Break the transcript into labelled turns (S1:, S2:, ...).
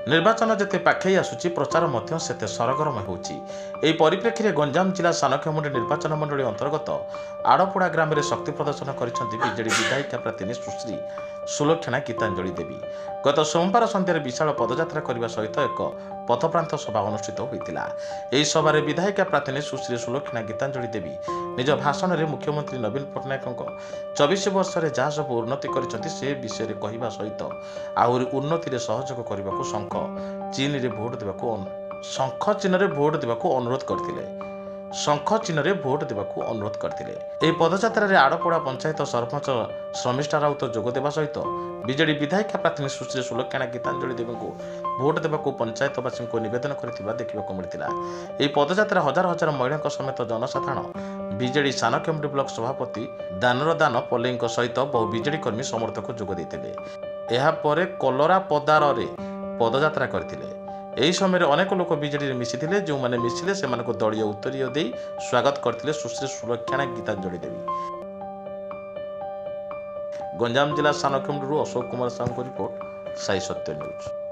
S1: ନିର୍ବାଚନ ଯେତେ ପାଖେଇ ଆସୁଛି ପ୍ରଚାର ମଧ୍ୟ ସେତେ ସରଗରମ ହେଉଛି। ଏହି ପରିପ୍ରେକ୍ଷୀରେ ଗଞ୍ଜାମ ଜିଲ୍ଲା ସାନଖେମୁଣ୍ଡି ନିର୍ବାଚନ ମଣ୍ଡଳୀ ଅନ୍ତର୍ଗତ ଆଡ଼ପଡ଼ା ଗ୍ରାମରେ ଶକ୍ତି ପ୍ରଦର୍ଶନ କରିଛନ୍ତି ବିଜେଡି ବିଧାୟିକା ପ୍ରାର୍ଥିନୀ ସୁଶ୍ରୀ ସୁଲକ୍ଷଣା ଗୀତାଞ୍ଜଳି ଦେବୀ। ଗତ ସୋମବାର ସନ୍ଧ୍ୟାରେ ବିଶାଳ ପଦଯାତ୍ରା କରିବା ସହିତ ଏକ ପଥପ୍ରାନ୍ତ ସଭା ଅନୁଷ୍ଠିତ ହୋଇଥିଲା। ଏହି ସଭାରେ ବିଧାୟିକା ପ୍ରାର୍ଥିନୀ ସୁଶ୍ରୀ ସୁଲକ୍ଷଣା ଗୀତାଞ୍ଜଳି ଦେବୀ ନିଜ ଭାଷଣରେ ମୁଖ୍ୟମନ୍ତ୍ରୀ ନବୀନ ପଟ୍ଟନାୟକଙ୍କ 24 ବର୍ଷରେ ଯାହା ସବୁ ଉନ୍ନତି କରିଛନ୍ତି ସେ ବିଷୟରେ କହିବା ସହିତ ଆହୁରି ଉନ୍ନତିରେ ସହଯୋଗ କରିବାକୁ ଶଙ୍ଖ ଚିହ୍ନରେ ଭୋଟ ଦେବାକୁ ଅନୁରୋଧ କରିଥିଲେ। ଏହି ପଦଯାତ୍ରାରେ ଆଡ଼ପଡ଼ା ପଞ୍ଚାୟତ ସରପଞ୍ଚ ଶର୍ମିଷ୍ଠା ରାଉତ ଯୋଗ ଦେବା ସହିତ ବିଜେଡି ବିଧାୟିକା ପ୍ରାର୍ଥିନୀ ସୁଶ୍ରୀ ସୁଲକ୍ଷଣା ଗୀତାଞ୍ଜଳି ଦେବୀଙ୍କୁ ଭୋଟ ଦେବାକୁ ପଞ୍ଚାୟତବାସୀଙ୍କୁ ନିବେଦନ କରିଥିବା ଦେଖିବାକୁ ମିଳିଥିଲା। ଏହି ପଦଯାତ୍ରା ହଜାର ହଜାର ମହିଳାଙ୍କ ସମେତ ଜନସାଧାରଣ ବିଜେଡି ସାନଖେମୁଣ୍ଡି ବ୍ଲକ ସଭାପତି ଦାନର ଦାନ ପଲେଇଙ୍କ ସହିତ ବହୁ ବିଜେଡି କର୍ମୀ ସମର୍ଥକ ଯୋଗ ଦେଇଥିଲେ। ଏହାପରେ କଲରାପଦାରରେ ପଦଯାତ୍ରା କରିଥିଲେ। ଏହି ସମୟରେ ଅନେକ ଲୋକ ବିଜେଡିରେ ମିଶିଥିଲେ। ଯେଉଁମାନେ ମିଶିଲେ ସେମାନଙ୍କୁ ଦଳୀୟ ଉତ୍ତରୀୟ ଦେଇ ସ୍ୱାଗତ କରିଥିଲେ ସୁଶ୍ରୀ ସୁଲକ୍ଷଣା ଗୀତାଞ୍ଜଳି ଦେବୀ। ଗଞ୍ଜାମ ଜିଲ୍ଲା ସାନଖେମୁଣ୍ଡିରୁ ଅଶୋକ କୁମାର ସାହୁଙ୍କ ରିପୋର୍ଟ, ସାଇ ସତ୍ୟ ନ୍ୟୁଜ୍।